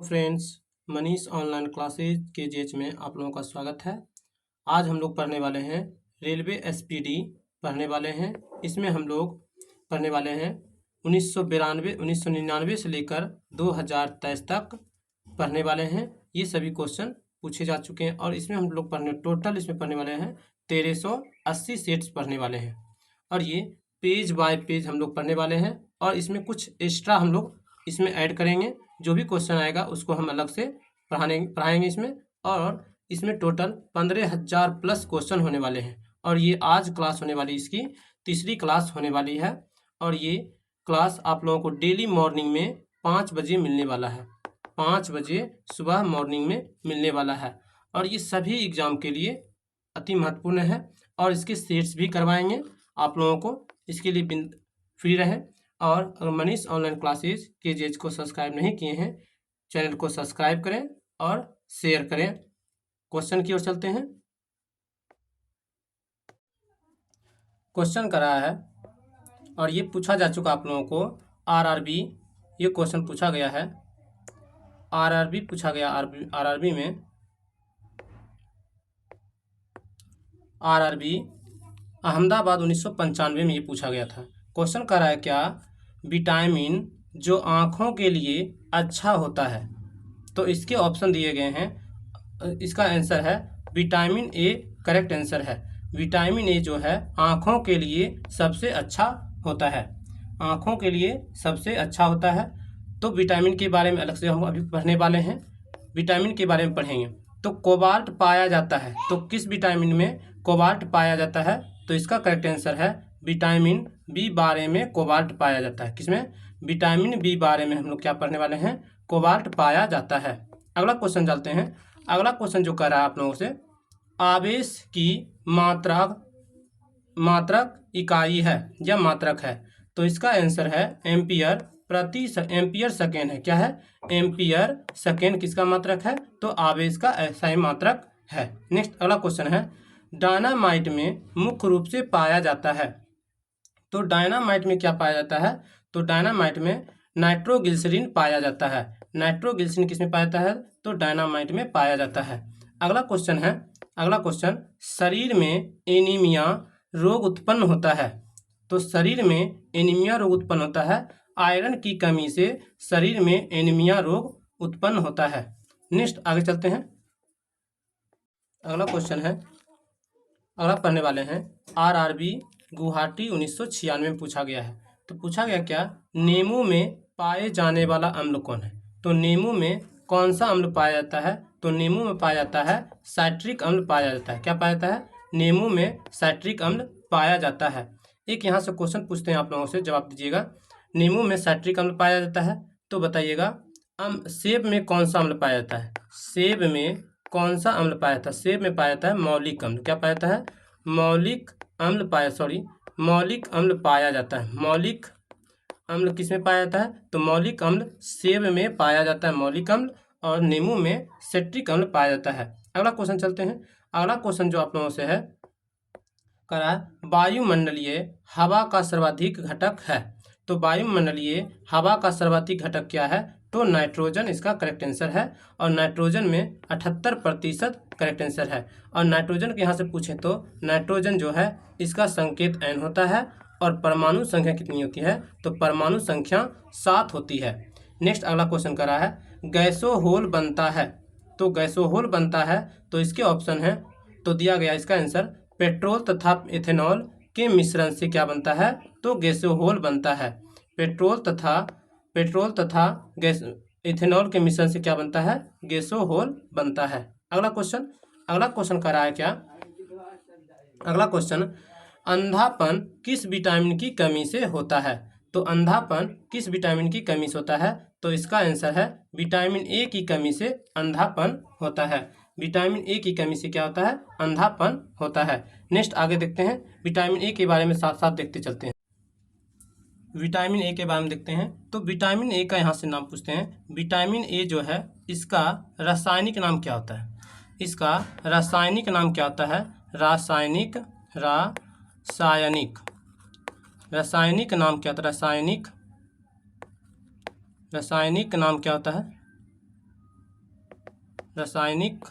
Friends, Manish online classes के जेच में आप लोगों का स्वागत है। आज हम लोग पढ़ने वाले हैं रेलवे एसपीडी पढ़ने वाले हैं। इसमें हम लोग पढ़ने वाले हैं 1999 से लेकर 2023 तक पढ़ने वाले हैं। ये सभी क्वेश्चन पूछे जा चुके हैं और इसमें हम लोग टोटल इसमें पढ़ने वाले हैं 1380 सेट्स पढ़ने वाले हैं और ये पेज बाय पेज हम लोग पढ़ने वाले हैं और इसमें कुछ एक्स्ट्रा हम लोग इसमें ऐड करेंगे। जो भी क्वेश्चन आएगा उसको हम अलग से पढ़ाएंगे इसमें। और इसमें टोटल 15,000 प्लस क्वेश्चन होने वाले हैं और ये आज क्लास होने वाली इसकी तीसरी क्लास होने वाली है और ये क्लास आप लोगों को डेली मॉर्निंग में 5 बजे मिलने वाला है। 5 बजे सुबह मॉर्निंग में मिलने वाला है और ये सभी एग्ज़ाम के लिए अति महत्वपूर्ण है और इसके सेट्स भी करवाएंगे आप लोगों को। इसके लिए फ्री रहें और अगर मनीष ऑनलाइन क्लासेज के जेज को सब्सक्राइब नहीं किए हैं, चैनल को सब्सक्राइब करें और शेयर करें। क्वेश्चन की ओर चलते हैं। क्वेश्चन करा है और ये पूछा जा चुका आप लोगों को आरआरबी। ये क्वेश्चन पूछा गया है, आरआरबी पूछा गया। आरआरबी में आरआरबी अहमदाबाद 1995 में ये पूछा गया था। क्वेश्चन कर रहा है क्या विटामिन जो आँखों के लिए अच्छा होता है। तो इसके ऑप्शन दिए गए हैं। इसका आंसर है विटामिन ए करेक्ट आंसर है। विटामिन ए जो है आँखों के लिए सबसे अच्छा होता है, आँखों के लिए सबसे अच्छा होता है। तो विटामिन के बारे में अलग से हम अभी पढ़ने वाले हैं, विटामिन के बारे में पढ़ेंगे। तो कोबाल्ट पाया जाता है, तो किस विटामिन में कोबाल्ट पाया जाता है। तो इसका करेक्ट आंसर है विटामिन बी12 में कोबाल्ट पाया जाता है। किसमें? विटामिन बी12 में हम लोग क्या पढ़ने वाले हैं, कोबाल्ट पाया जाता है। अगला क्वेश्चन चलते हैं। अगला क्वेश्चन जो कर रहा है आप लोगों से, आवेश की मात्रक इकाई है या मात्रक है। तो इसका आंसर है एम्पियर सेकेंड है। क्या है? एम्पियर सेकेंड किसका मात्रक है? तो आवेश का ऐसा ही मात्रक है। नेक्स्ट अगला क्वेश्चन है, डायनामाइट में मुख्य रूप से पाया जाता है। तो डायनामाइट में क्या पाया जाता है? तो डायनामाइट में नाइट्रोग्लिसरीन पाया जाता है। नाइट्रोग्लिसरीन किसमें पाया जाता है? तो डायनामाइट में पाया जाता है। अगला क्वेश्चन, शरीर में एनीमिया रोग उत्पन्न होता है। तो शरीर में एनीमिया रोग उत्पन्न होता है, आयरन की कमी से शरीर में एनीमिया रोग उत्पन्न होता है। नेक्स्ट आगे चलते हैं। अगला क्वेश्चन है, अगला पढ़ने वाले हैं आरआरबी गुवाहाटी 1996 में पूछा गया है। तो पूछा गया क्या, नींबू में पाए जाने वाला अम्ल कौन है। तो नींबू में कौन सा अम्ल पाया जाता है? तो नींबू में पाया जाता है साइट्रिक अम्ल पाया जाता है। क्या पाया जाता है? नींबू में साइट्रिक अम्ल पाया जाता है। एक यहाँ से क्वेश्चन पूछते हैं आप लोगों से, जवाब दीजिएगा। नींबू में साइट्रिक अम्ल पाया जाता है तो बताइएगा सेब में कौन सा अम्ल पाया जाता है? सेब में कौन सा अम्ल पाया जाता है? सेब में पाया जाता है मौलिक अम्ल। क्या पाया जाता है? मौलिक अम्ल पाया जाता है। मौलिक अम्ल किस में पाया जाता है? तो मौलिक अम्ल सेब में पाया जाता है, मौलिक अम्ल, और नींबू में सिट्रिक अम्ल पाया जाता है। अगला क्वेश्चन चलते हैं। अगला क्वेश्चन जो आप लोगों से है, करा वायुमंडलीय हवा का सर्वाधिक घटक है। तो वायुमंडलीय हवा का सर्वाधिक घटक क्या है? तो नाइट्रोजन इसका करेक्ट आंसर है और नाइट्रोजन में 78% करेक्ट आंसर है। और नाइट्रोजन के यहाँ से पूछें तो नाइट्रोजन जो है इसका संकेत N होता है और परमाणु संख्या कितनी होती है? तो परमाणु संख्या 7 होती है। नेक्स्ट अगला क्वेश्चन करा है, गैसोहोल बनता है। तो गैसोहोल बनता है तो इसके ऑप्शन है, तो दिया गया इसका आंसर पेट्रोल तथा इथेनॉल के मिश्रण से क्या बनता है? तो गैसोहोल बनता है। पेट्रोल तथा गैस इथेनॉल के मिश्रण से क्या बनता है? गैसोहोल बनता है। अगला क्वेश्चन कर रहा है क्या, अगला क्वेश्चन, अंधापन किस विटामिन की कमी से होता है? तो अंधापन किस विटामिन की कमी से होता है? तो इसका आंसर है विटामिन ए की कमी से अंधापन होता है। विटामिन ए की कमी से क्या होता है? अंधापन होता है। नेक्स्ट आगे देखते हैं, विटामिन ए के बारे में साथ साथ देखते चलते हैं। विटामिन ए के बारे में देखते हैं। तो विटामिन ए का यहाँ से नाम पूछते हैं। विटामिन ए जो है इसका रासायनिक नाम क्या होता है? इसका रासायनिक नाम क्या होता है? रासायनिक नाम क्या होता है? रासायनिक नाम क्या होता है? रासायनिक,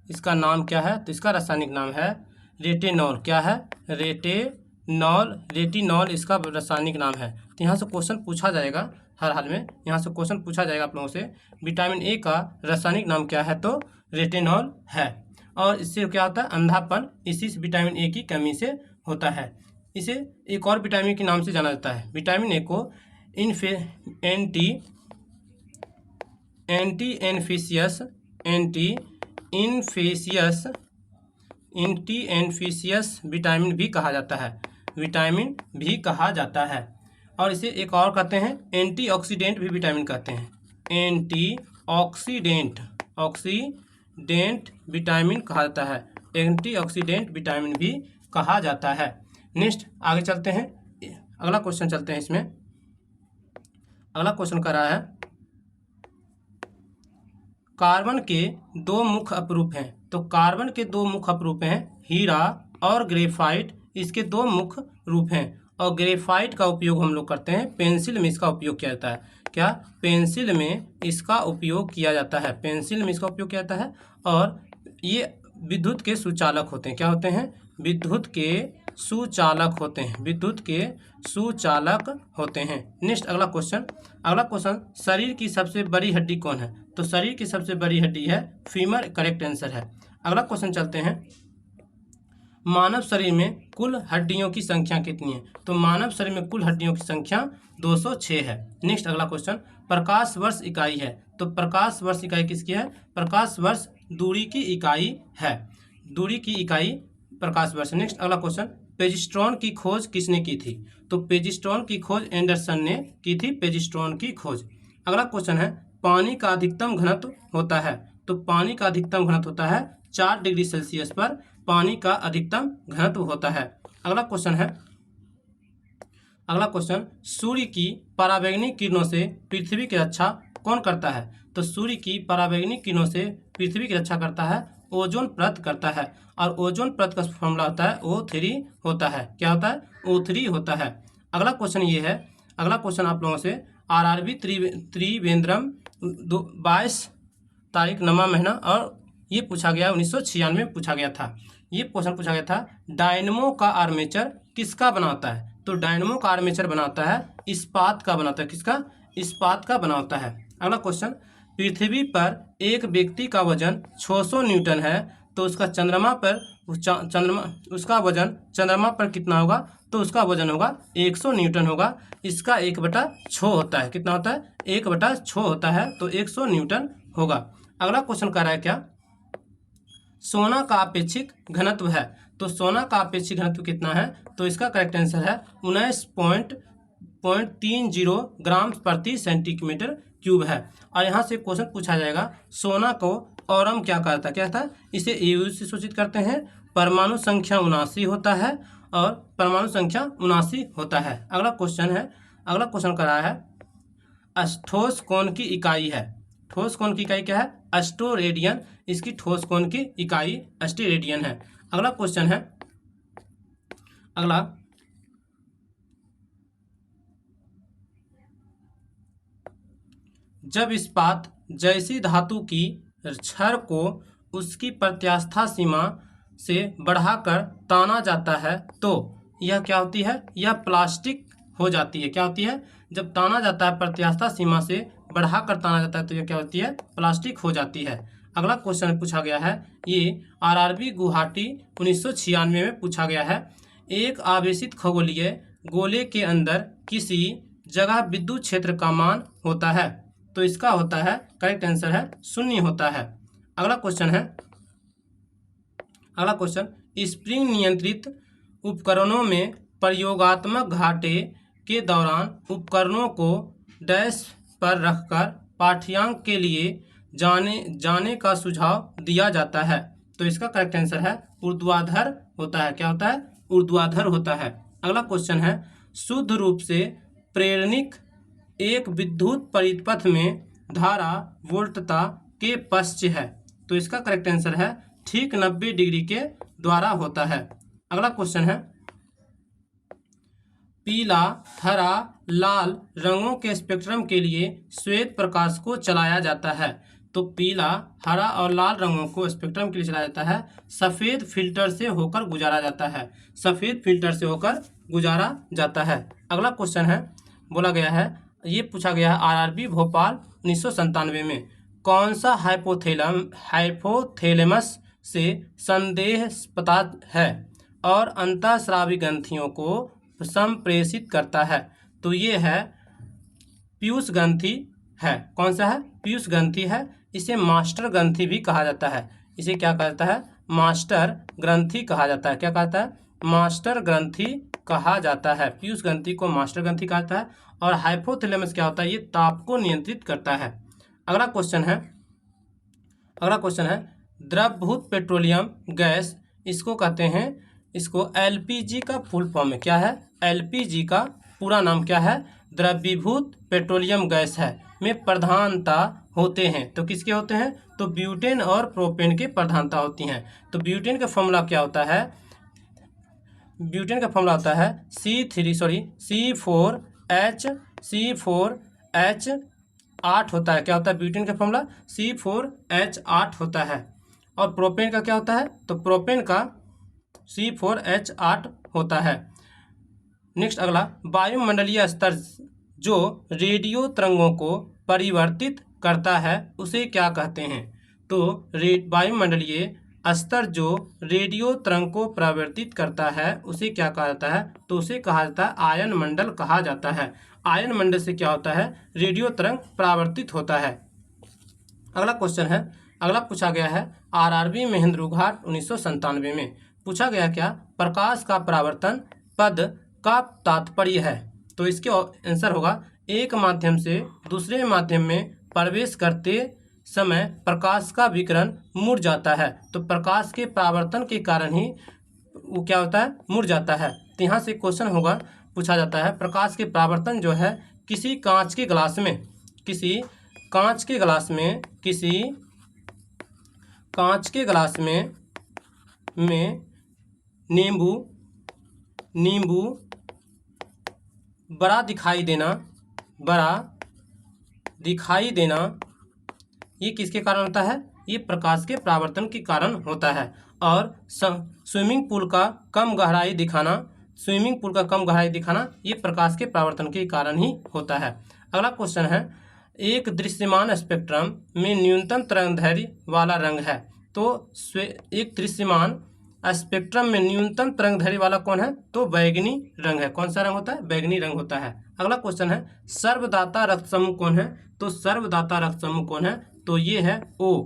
इसका नाम क्या है? तो इसका रासायनिक नाम है रेटिनॉल। क्या है? रेटिनॉल। रेटिनॉल इसका रासायनिक नाम है। तो यहाँ से क्वेश्चन पूछा जाएगा, हर हाल में यहाँ से क्वेश्चन पूछा जाएगा आप लोगों से, विटामिन ए का रासायनिक नाम क्या है? तो रेटिनॉल है। और इससे क्या होता है? अंधापन इसी विटामिन ए की कमी से होता है। इसे एक और विटामिन के नाम से जाना जाता है। विटामिन ए को एंटी इन्फेसियस विटामिन भी कहा जाता है। विटामिन भी कहा जाता है। और इसे एक और कहते हैं एंटीऑक्सीडेंट भी विटामिन कहते हैं। एंटीऑक्सीडेंट विटामिन कहा जाता है। एंटीऑक्सीडेंट विटामिन भी कहा जाता है। नेक्स्ट आगे चलते हैं, अगला क्वेश्चन चलते हैं। इसमें अगला क्वेश्चन कर रहा है, कार्बन के दो मुख्य अपरूप हैं। तो कार्बन के दो मुख्य अपरूप हैं हीरा और ग्रेफाइट, इसके दो मुख्य रूप हैं। और ग्रेफाइट का उपयोग हम लोग करते हैं, पेंसिल में इसका उपयोग किया जाता है। क्या? पेंसिल में इसका उपयोग किया जाता है। पेंसिल में इसका उपयोग किया जाता है। और ये विद्युत के सुचालक होते हैं। क्या होते हैं? विद्युत के सुचालक होते हैं। विद्युत के सुचालक होते हैं। नेक्स्ट अगला क्वेश्चन, शरीर की सबसे बड़ी हड्डी कौन है? तो शरीर की सबसे बड़ी हड्डी है फीमर, करेक्ट आंसर है। अगला क्वेश्चन चलते हैं, मानव शरीर में कुल हड्डियों की संख्या कितनी है? तो मानव शरीर में कुल हड्डियों की संख्या 206 है। नेक्स्ट अगला क्वेश्चन, प्रकाश वर्ष इकाई है। तो प्रकाश वर्ष इकाई किसकी है? प्रकाश वर्ष दूरी की इकाई है। दूरी की इकाई प्रकाश वर्ष। नेक्स्ट अगला क्वेश्चन, पेजिस्ट्रॉन की खोज किसने की थी? तो पेजिस्ट्रॉन की खोज एंडरसन ने की थी, पेजिस्ट्रॉन की खोज। अगला क्वेश्चन है, पानी का अधिकतम घनत्व होता है। तो पानी का अधिकतम घनत्व होता है 4 डिग्री सेल्सियस पर पानी का अधिकतम घनत्व होता है। अगला क्वेश्चन, सूर्य की पराबैंगनी किरणों से पृथ्वी की रक्षा कौन करता है? तो सूर्य की पराबैंगनी किरणों से पृथ्वी की रक्षा करता है ओजोन परत करता है। और ओजोन परत का फॉर्मूला होता है O3 होता है। क्या होता है? O3 होता है। अगला क्वेश्चन ये है, अगला क्वेश्चन आप लोगों से RRB त्रिवेंद्रम 22 तारीख 9वां महीना, और ये पूछा गया 1996 में पूछा गया था। ये क्वेश्चन पूछा गया था, डायनमो का आर्मेचर किसका बनाता है? तो डायनमो का आर्मेचर बनाता है इस्पात का बनाता है। किसका? इस्पात का बनाता है। अगला क्वेश्चन, पृथ्वी पर एक व्यक्ति का वजन 600 न्यूटन है, तो उसका वजन चंद्रमा पर कितना होगा? तो उसका वजन होगा 100 न्यूटन होगा। इसका 1/6 होता है। कितना होता है? 1/6 होता है, तो 100 न्यूटन होगा। अगला क्वेश्चन कह रहा है, क्या सोना का अपेक्षिक घनत्व है? तो सोना का अपेक्षिक घनत्व कितना है? तो इसका करेक्ट आंसर है 19.30 ग्राम प्रति सेंटीमीटर क्यूब है। और यहाँ से क्वेश्चन पूछा जाएगा, सोना को औरम क्या कहता है? क्या था? इसे AU से सूचित करते हैं। परमाणु संख्या 79 होता है, और परमाणु संख्या 79 होता है। अगला क्वेश्चन कर रहा है, ठोस कोण की इकाई है। ठोस कोण की इकाई क्या है? अस्टोरेडियन। इसकी ठोस कोण की इकाई अस्टेरेडियन है। अगला क्वेश्चन है, जब इस्पात जैसी धातु की छड़ को उसकी प्रत्यास्थ सीमा से बढ़ाकर ताना जाता है, तो यह क्या होती है? यह प्लास्टिक हो जाती है। क्या होती है? जब ताना जाता है, प्रत्यास्थ सीमा से बढ़ाकर ताना जाता है, तो यह क्या होती है? प्लास्टिक हो जाती है। अगला क्वेश्चन पूछा गया है, ये RRB गुवाहाटी 1996 में पूछा गया है, एक आवेशित खगोलीय गोले के अंदर किसी जगह विद्युत क्षेत्र का मान होता है। तो इसका होता है, करेक्ट आंसर है 0 होता है। अगला क्वेश्चन, स्प्रिंग नियंत्रित उपकरणों में प्रयोगात्मक घाटे के दौरान उपकरणों को डैश पर रखकर पाठ्यांक के लिए जाने का सुझाव दिया जाता है। तो इसका करेक्ट आंसर है ऊर्ध्वाधर होता है। क्या होता है? ऊर्ध्वाधर होता है। अगला क्वेश्चन है, शुद्ध रूप से प्रेरणिक एक विद्युत परिपथ में धारा वोल्टता के पश्च है। तो इसका करेक्ट आंसर है ठीक 90 डिग्री के द्वारा होता है। अगला क्वेश्चन है, पीला, हरा, लाल रंगों के स्पेक्ट्रम के लिए श्वेत प्रकाश को चलाया जाता है। तो पीला, हरा और लाल रंगों को स्पेक्ट्रम के लिए चलाया जाता है, सफ़ेद फिल्टर से होकर गुजारा जाता है, सफ़ेद फिल्टर से होकर गुजारा जाता है। अगला क्वेश्चन है, बोला गया है, ये पूछा गया है आरआरबी भोपाल 1997 में कौन सा हाइपोथैलेमस से संदेहास्पद है और अंतःस्रावी ग्रंथियों को संप्रेषित करता है? तो ये है पीयूष ग्रंथि है। कौन सा है? पीयूष ग्रंथि है। इसे मास्टर ग्रंथि भी कहा जाता है। इसे क्या कहा जाता है? मास्टर ग्रंथि कहा जाता है। क्या कहता है? मास्टर ग्रंथि कहा जाता है। पीयूष ग्रंथि को मास्टर ग्रंथि कहा जाता है। और हाइपोथैलेमस क्या होता है? ये ताप को नियंत्रित करता है। अगला क्वेश्चन है द्रवभूत पेट्रोलियम गैस, इसको कहते हैं, इसको एलपीजी का फुल फॉर्म है। क्या है? एलपीजी का पूरा नाम क्या है? द्रवीभूत पेट्रोलियम गैस है। में प्रधानता होते हैं, तो किसके होते हैं? तो ब्यूटेन और प्रोपेन के प्रधानता होती हैं। तो ब्यूटेन का फॉर्मूला क्या होता है? ब्यूटेन का फॉर्मूला होता है C4H8 होता है। क्या होता है ब्यूटेन का फॉर्मूला? C4H8 होता है। और प्रोपेन का क्या होता है? तो प्रोपेन का C4H8 होता है। नेक्स्ट अगला, वायुमंडलीय स्तर जो रेडियो तरंगों को परिवर्तित करता है उसे क्या कहते हैं? तो वायुमंडलीय स्तर जो रेडियो तरंग को परिवर्तित करता है उसे क्या कहा जाता है? तो उसे कहा जाता है आयन मंडल कहा जाता है। आयन मंडल से क्या होता है? रेडियो तरंग परावर्तित होता है। अगला क्वेश्चन है, अगला पूछा गया है आरआरबी महेंद्रघाट 1997 में पूछा गया क्या? प्रकाश का परावर्तन पद का तात्पर्य है। तो इसके आंसर होगा एक माध्यम से दूसरे माध्यम में प्रवेश करते समय प्रकाश का विकिरण मुड़ जाता है। तो प्रकाश के परावर्तन के कारण ही वो क्या होता है? मुड़ जाता है। तो यहाँ से क्वेश्चन होगा, पूछा जाता है प्रकाश के परावर्तन जो है किसी कांच के गिलास में नींबू बड़ा दिखाई देना ये किसके कारण होता है? ये प्रकाश के परावर्तन के कारण होता है। और स्विमिंग पूल का कम गहराई दिखाना ये प्रकाश के परावर्तन के कारण ही होता है। अगला क्वेश्चन है, एक दृश्यमान स्पेक्ट्रम में न्यूनतम तरंगदैर्घ्य वाला रंग है। तो एक दृश्यमान स्पेक्ट्रम में न्यूनतम तरंगदैर्घ्य वाला कौन है? तो बैगनी रंग है। कौन सा रंग होता है? बैगनी रंग होता है। अगला क्वेश्चन है, सर्वदाता रक्त समूह कौन है? तो सर्वदाता रक्त समूह कौन है? तो ये है ओ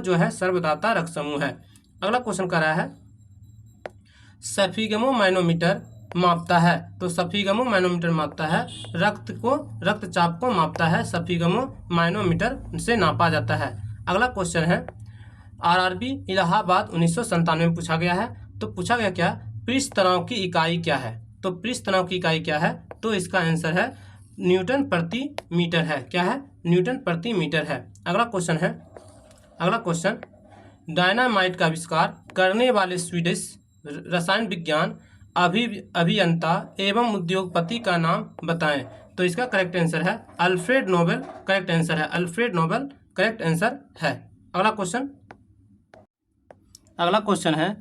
जो है सर्वदाता रक्त समूह है। अगला क्वेश्चन कर रहा है सफिगमो मैनोमीटर मापता है। तो सफिगमो मैनोमीटर मापता है रक्तचाप को मापता है। सफिगमो मैनोमीटर से नापा जाता है। अगला क्वेश्चन है आरआरबी इलाहाबाद 1997 में पूछा गया है। तो पूछा गया क्या? पृष्ठ तनाव की इकाई क्या है? तो पृष्ठ तनाव की इकाई क्या है? तो इसका आंसर है न्यूटन प्रति मीटर है। क्या है? न्यूटन प्रति मीटर है। अगला क्वेश्चन डायनामाइट का आविष्कार करने वाले स्वीडिश रसायन विज्ञान अभियंता एवं उद्योगपति का नाम बताएं। तो इसका करेक्ट आंसर है अल्फ्रेड नोबेल। करेक्ट आंसर है। अगला क्वेश्चन है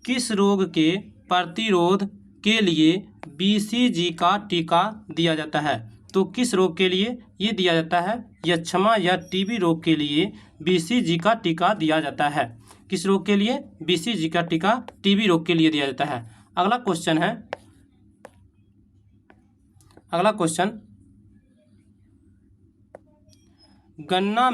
किस रोग के प्रतिरोध के लिए BCG का टीका दिया जाता है? तो किस रोग के लिए ये दिया जाता है? यक्ष्मा या टीबी रोग के लिए BCG का टीका दिया जाता है। किस रोग के लिए? BCG का टीका टीबी रोग के लिए दिया जाता है। अगला क्वेश्चन गणना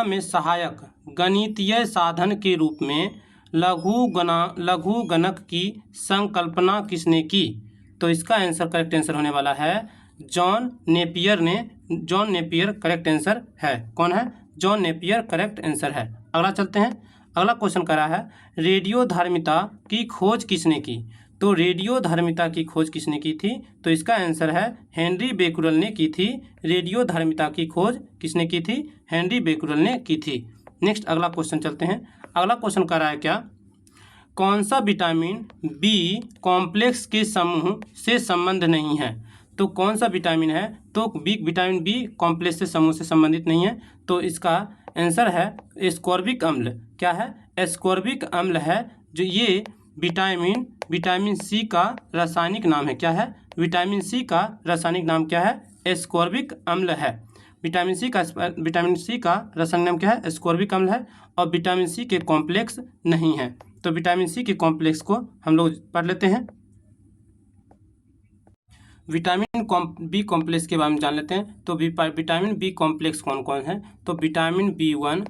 में सहायक गणितीय साधन के रूप में लघुगणक की संकल्पना किसने की? तो इसका आंसर करेक्ट आंसर होने वाला है जॉन नेपियर करेक्ट आंसर है। कौन है? जॉन नेपियर करेक्ट आंसर है। अगला चलते हैं। अगला क्वेश्चन कर रहा है रेडियोधर्मिता की खोज किसने की? तो रेडियोधर्मिता की खोज किसने की थी? तो इसका आंसर है हेनरी बेकुरल ने की थी। रेडियोधर्मिता की खोज किसने की थी? हेनरी बेकुरल ने की थी। नेक्स्ट अगला क्वेश्चन चलते हैं। अगला क्वेश्चन कर रहा है क्या? कौन सा विटामिन B कॉम्प्लेक्स के समूह से संबंध नहीं है? तो कौन सा विटामिन है? तो विटामिन बी कॉम्प्लेक्स से समूह से संबंधित नहीं है, तो इसका आंसर है एस्कॉर्बिक अम्ल। क्या है? एस्कॉर्बिक अम्ल है। जो ये विटामिन सी का रासायनिक नाम है। क्या है? विटामिन सी का रासायनिक नाम क्या है? एस्कॉर्बिक अम्ल है। विटामिन सी का रासायनिक नाम क्या है? एस्कॉर्बिक अम्ल है। और विटामिन सी के कॉम्प्लेक्स नहीं है। तो विटामिन सी के कॉम्प्लेक्स को हम लोग पढ़ लेते हैं। विटामिन बी कॉम्प्लेक्स के बारे में जान लेते हैं। तो विटामिन बी कॉम्प्लेक्स कौन कौन है? तो विटामिन B1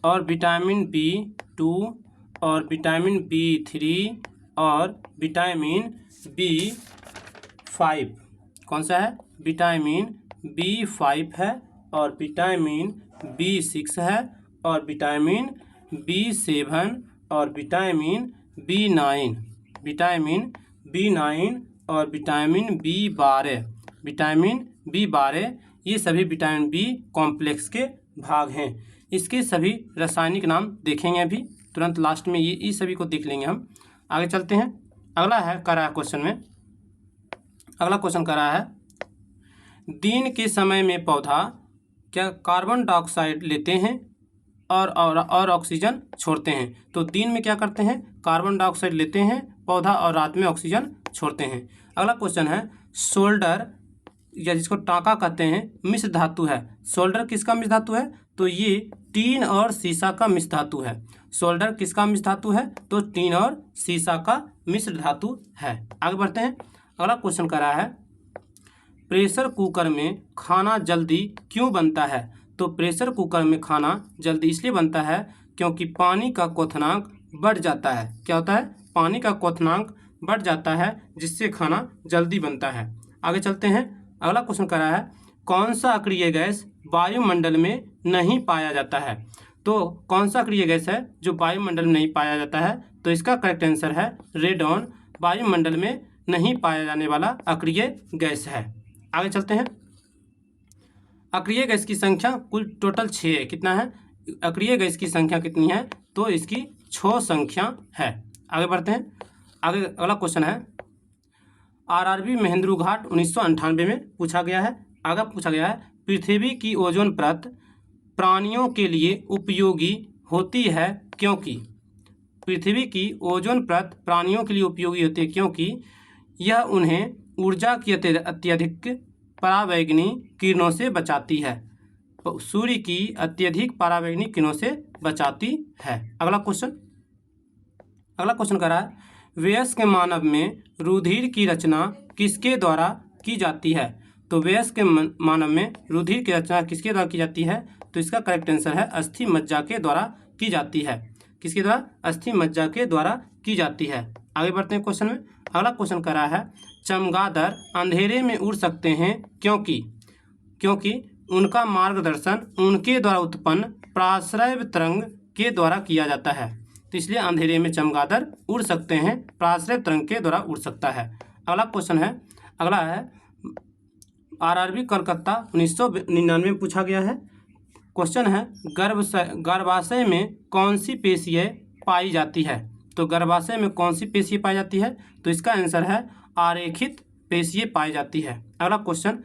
और विटामिन B2 और विटामिन B3 और विटामिन B5। कौन सा है? विटामिन B5 है और विटामिन B6 है और विटामिन B7 और विटामिन B9 और विटामिन B12 ये सभी विटामिन बी कॉम्प्लेक्स के भाग हैं। इसके सभी रासायनिक नाम देखेंगे अभी तुरंत लास्ट में, ये सभी को देख लेंगे हम। आगे चलते हैं। अगला है करा क्वेश्चन में, अगला क्वेश्चन करा है, दिन के समय में पौधा क्या कार्बन डाइऑक्साइड लेते हैं और ऑक्सीजन छोड़ते हैं? तो दिन में क्या करते हैं? कार्बन डाइऑक्साइड लेते हैं पौधा और रात में ऑक्सीजन छोड़ते हैं। अगला क्वेश्चन है, सोल्डर या जिसको टांका कहते हैं मिश्र धातु है। सोल्डर किसका मिश्र धातु है? तो ये टीन और सीसा का मिश्र धातु है। सोल्डर किसका मिश्र धातु है? तो टीन और सीसा का मिश्र धातु है। आगे बढ़ते हैं। अगला क्वेश्चन करा है, प्रेशर कुकर में खाना जल्दी क्यों बनता है? तो प्रेशर कुकर में खाना जल्दी इसलिए बनता है क्योंकि पानी का क्वथनांक बढ़ जाता है। क्या होता है? पानी का क्वथनांक बढ़ जाता है, जिससे खाना जल्दी बनता है। आगे चलते हैं। अगला क्वेश्चन करा है, कौन सा अक्रिय गैस वायुमंडल में नहीं पाया जाता है? तो कौन सा अक्रिय गैस है जो वायुमंडल में नहीं पाया जाता है? तो इसका करेक्ट आंसर है रेडॉन। वायुमंडल में नहीं पाया जाने वाला अक्रिय गैस है। आगे चलते हैं। अक्रिय गैस की संख्या कुल टोटल 6 है। कितना है? अक्रिय गैस की संख्या कितनी है? तो इसकी 6 संख्या है। आगे बढ़ते हैं। आगे अगला क्वेश्चन है, आरआरबी महेंद्रू घाट 1998 में पूछा गया है। आगे पूछा गया है, पृथ्वी की ओजोन परत प्राणियों के लिए उपयोगी होती है क्योंकि? पृथ्वी की ओजोन परत प्राणियों के लिए उपयोगी होती है क्योंकि यह उन्हें ऊर्जा की अत्यधिक परावैंगनी किरणों से बचाती है। सूर्य की अत्यधिक परावैंगनी किरणों से बचाती है। अगला क्वेश्चन करा है, वयस्क मानव में रुधिर की रचना किसके द्वारा की जाती है? तो वयस्क मानव में रुधिर की रचना किसके द्वारा की जाती है? तो इसका करेक्ट आंसर है अस्थि मज्जा के द्वारा की जाती है। किसके द्वारा? अस्थि मज्जा के द्वारा की जाती है। आगे बढ़ते हैं क्वेश्चन में। अगला क्वेश्चन करा है, चमगादड़ अंधेरे में उड़ सकते हैं क्योंकि उनका मार्गदर्शन उनके द्वारा उत्पन्न प्राश्रय तरंग के द्वारा किया जाता है। तो इसलिए अंधेरे में चमगादड़ उड़ सकते हैं, प्राश्रय तरंग के द्वारा उड़ सकता है। अगला क्वेश्चन है, अगला है आरआरबी कलकत्ता 1999 में पूछा गया है। क्वेश्चन है, गर्भाशय में कौन सी पेशियाँ पाई जाती है? तो गर्भाशय में कौन सी पेशियाँ पाई जाती है? तो इसका आंसर है आरेखित पेशियाँ पाई जाती है। अगला क्वेश्चन,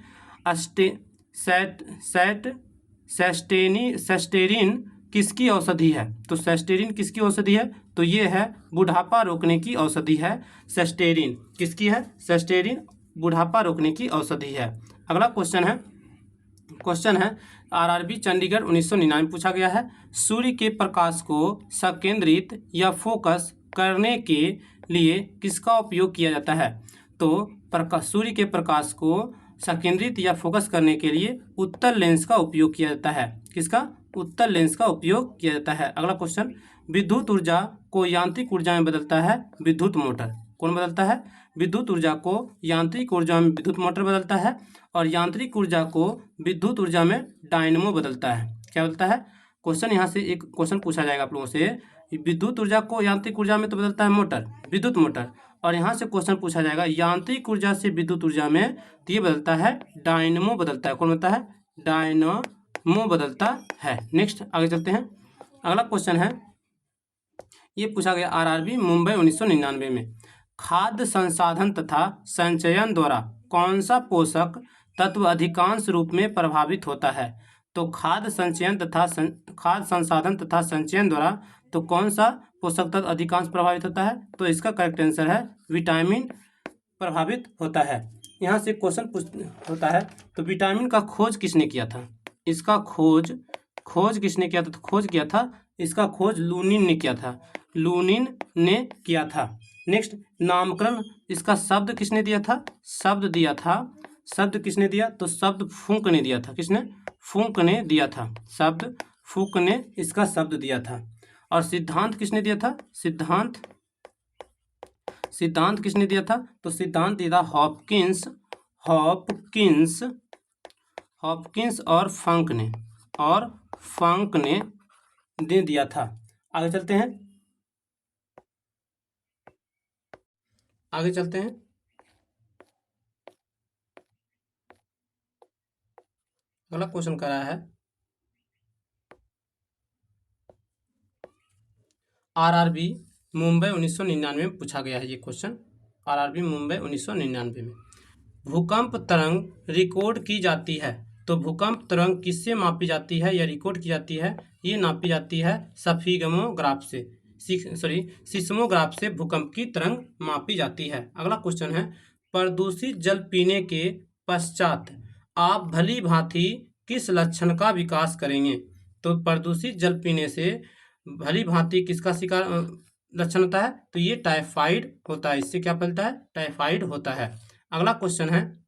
सेस्टेरिन किसकी औषधि है? तो सेस्टेरिन किसकी औषधि है? तो ये है बुढ़ापा रोकने की औषधि है। सेस्टेरिन किसकी है? सेस्टेरिन बुढ़ापा रोकने की औषधि है। अगला क्वेश्चन है आरआरबी चंडीगढ़ 1999 पूछा गया है, सूर्य के प्रकाश को संकेंद्रित या फोकस करने के लिए किसका उपयोग किया जाता है? तो सूर्य के प्रकाश को संकेंद्रित या फोकस करने के लिए उत्तल लेंस का उपयोग किया जाता है। किसका? उत्तल लेंस का उपयोग किया जाता है। अगला क्वेश्चन, विद्युत ऊर्जा को यांत्रिक ऊर्जा में बदलता है विद्युत मोटर। कौन बदलता है? विद्युत ऊर्जा को यांत्रिक ऊर्जा में विद्युत मोटर बदलता है और यांत्रिक ऊर्जा को विद्युत ऊर्जा में डायनेमो बदलता है। क्या बदलता है? क्वेश्चन यहाँ से एक क्वेश्चन पूछा जाएगा आप लोगों से, विद्युत ऊर्जा को यांत्रिक ऊर्जा में तो बदलता है मोटर, विद्युत मोटर, और यहाँ से क्वेश्चन पूछा जाएगा यांत्रिक ऊर्जा से विद्युत ऊर्जा में, तो ये बदलता है डायनेमो बदलता है। कौन बदलता है? डायनेमो बदलता है। नेक्स्ट आगे चलते हैं। अगला क्वेश्चन है, ये पूछा गया आरआरबी मुंबई 1999 में, खाद्य संसाधन तथा संचयन द्वारा कौन सा पोषक तत्व अधिकांश रूप में प्रभावित होता है? तो खाद्य संचयन तथा खाद्य संसाधन तथा संचयन द्वारा तो कौन सा पोषक तत्व अधिकांश प्रभावित होता है? तो इसका करेक्ट आंसर है विटामिन प्रभावित होता है। यहाँ से क्वेश्चन होता है तो विटामिन का खोज किसने किया था? इसका खोज किसने किया था? तो खोज किया था इसका खोज लूनिन ने किया था। लूनिन ने किया था। नेक्स्ट, नामकरण इसका शब्द किसने दिया था? शब्द दिया था। शब्द किसने दिया? तो शब्द फूंक ने दिया था। किसने? फूंक ने दिया था। शब्द फूंक ने इसका शब्द दिया था। और सिद्धांत किसने दिया था? सिद्धांत किसने दिया था? तो सिद्धांत दिया था हॉपकिंस और फंक ने दे दिया था। आगे चलते हैं। अगला क्वेश्चन कर रहा है आरआरबी मुंबई 1999 में पूछा गया है। ये क्वेश्चन आरआरबी मुंबई 1999 में भूकंप तरंग रिकॉर्ड की जाती है। तो भूकंप तरंग किससे मापी जाती है या रिकॉर्ड की जाती है? ये नापी जाती है सिस्मोग्राफ से भूकंप की तरंग मापी जाती है। अगला क्वेश्चन है प्रदूषित जल पीने के पश्चात आप भली भांति किस लक्षण का विकास करेंगे? तो प्रदूषित जल पीने से भली भांति किसका लक्षण होता है? तो ये टाइफाइड होता है। इससे क्या फैलता है? टाइफाइड होता है। अगला क्वेश्चन है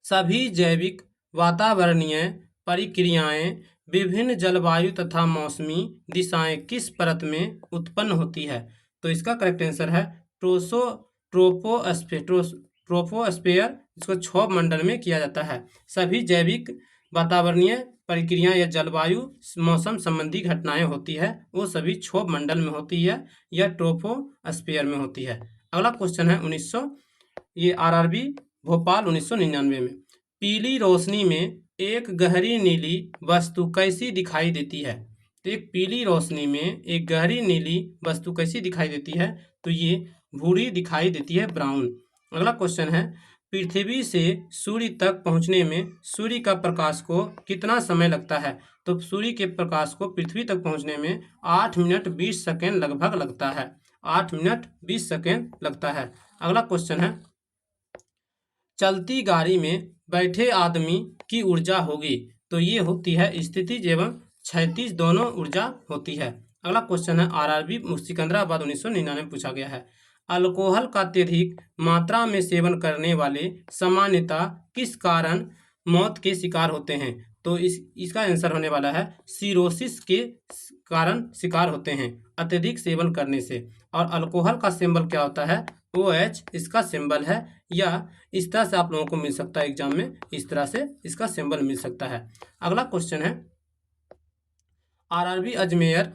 सभी जैविक वातावरणीय प्रक्रियाएं विभिन्न जलवायु तथा मौसमी दिशाएं किस परत में उत्पन्न होती है? तो इसका करेक्ट आंसर है ट्रोपोस्फेयर। इसको क्षोभ मंडल में किया जाता है। सभी जैविक वातावरणीय प्रक्रिया या जलवायु मौसम संबंधी घटनाएं होती है वो सभी क्षोभ मंडल में होती है या ट्रोपोस्फेयर में होती है। अगला क्वेश्चन है ये आरआरबी भोपाल 1999 में पीली रोशनी में एक गहरी नीली वस्तु कैसी दिखाई देती है? तो एक पीली रोशनी में एक गहरी नीली वस्तु कैसी दिखाई देती है? तो ये भूरी दिखाई देती है, ब्राउन। अगला क्वेश्चन है पृथ्वी से सूर्य तक पहुंचने में सूर्य का प्रकाश को कितना समय लगता है? तो सूर्य के प्रकाश को पृथ्वी तक पहुंचने में 8 मिनट 20 सेकेंड लगभग लगता है। 8 मिनट 20 सेकेंड लगता है। अगला क्वेश्चन है चलती गाड़ी में बैठे आदमी की ऊर्जा होगी। तो ये होती है स्थितिज एवं क्षैतिज दोनों ऊर्जा होती है। अगला क्वेश्चन है आरआरबी सिकंदराबाद 1999 में पूछा गया है अल्कोहल का अत्यधिक मात्रा में सेवन करने वाले सामान्यतः किस कारण मौत के शिकार होते हैं? तो इसका आंसर होने वाला है सिरोसिस के कारण शिकार होते हैं अत्यधिक सेवन करने से। और अल्कोहल का सिंबल क्या होता है? OH इसका सिंबल है, या इस तरह से आप लोगों को मिल सकता है एग्जाम में, इस तरह से इसका सिंबल मिल सकता है। अगला क्वेश्चन है आरआरबी अजमेर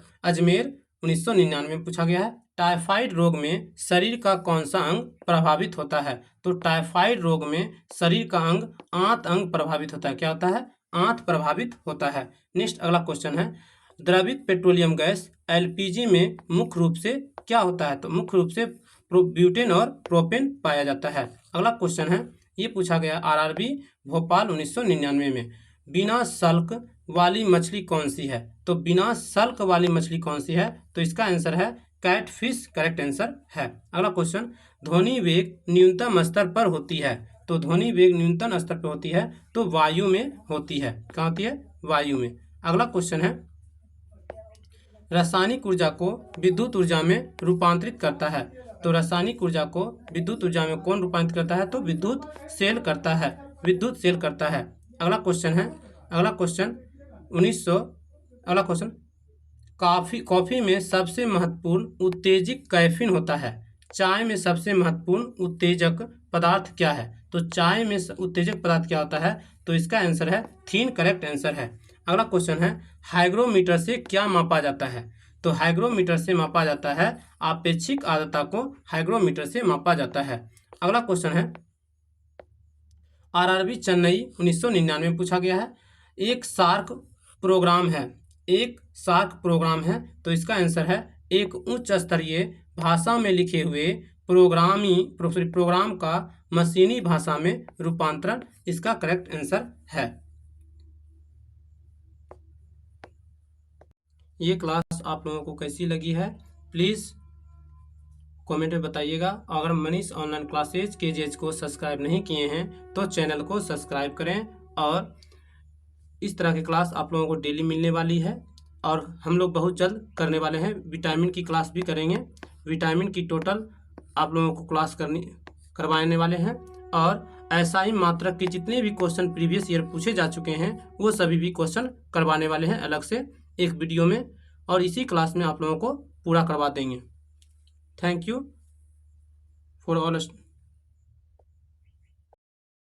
1999 में पूछा गया है टाइफाइड रोग में शरीर का कौन सा अंग प्रभावित होता है? तो टाइफाइड रोग में शरीर का अंग आंत अंग प्रभावित होता है। क्या होता है? आंत प्रभावित होता है। नेक्स्ट अगला क्वेश्चन है द्रवित पेट्रोलियम गैस LPG में मुख्य रूप से क्या होता है? तो मुख्य रूप से ब्यूटेन और प्रोपेन पाया जाता है। अगला क्वेश्चन है ये पूछा गया आरआरबी भोपाल 1999 में बिना सल्क वाली मछली कौन सी है? तो बिना सल्क वाली मछली कौन सी है? तो इसका आंसर है कैटफिश, करेक्ट आंसर है। अगला क्वेश्चन ध्वनि वेग न्यूनतम स्तर पर होती है। तो ध्वनि वेग न्यूनतम स्तर पर होती है तो वायु में होती है। कहाँ होती है? वायु में। अगला क्वेश्चन है रासायनिक ऊर्जा को विद्युत ऊर्जा में रूपांतरित करता है। तो रासायनिक ऊर्जा को विद्युत ऊर्जा में कौन रूपांतरित करता है? तो विद्युत सेल करता है। अगला क्वेश्चन अगला क्वेश्चन कॉफी में सबसे महत्वपूर्ण उत्तेजक कैफीन होता है। चाय में सबसे महत्वपूर्ण उत्तेजक पदार्थ क्या है? तो चाय में उत्तेजक पदार्थ क्या होता है? तो इसका आंसर है थीन, करेक्ट आंसर है। अगला क्वेश्चन है हाइग्रोमीटर से क्या मापा जाता है? तो हाइग्रोमीटर से मापा जाता है आपेक्षिक आर्द्रता को हाइग्रोमीटर से मापा जाता है। अगला क्वेश्चन है आरआरबी चेन्नई 1999 में पूछा गया है एक सार्क प्रोग्राम है। तो इसका आंसर है एक उच्च स्तरीय भाषा में लिखे हुए प्रोग्राम का मशीनी भाषा में रूपांतरण इसका करेक्ट आंसर है। ये क्लास आप लोगों को कैसी लगी है प्लीज़ कमेंट में बताइएगा। अगर मनीष ऑनलाइन क्लासेज KGH को सब्सक्राइब नहीं किए हैं तो चैनल को सब्सक्राइब करें, और इस तरह की क्लास आप लोगों को डेली मिलने वाली है। और हम लोग बहुत जल्द करने वाले हैं विटामिन की क्लास भी करेंगे। विटामिन की टोटल आप लोगों को क्लास करवाने वाले हैं, और ऐसा ही मात्रक के जितने भी क्वेश्चन प्रीवियस ईयर पूछे जा चुके हैं वो सभी भी क्वेश्चन करवाने वाले हैं अलग से एक वीडियो में, और इसी क्लास में आप लोगों को पूरा करवा देंगे। Thank you for all.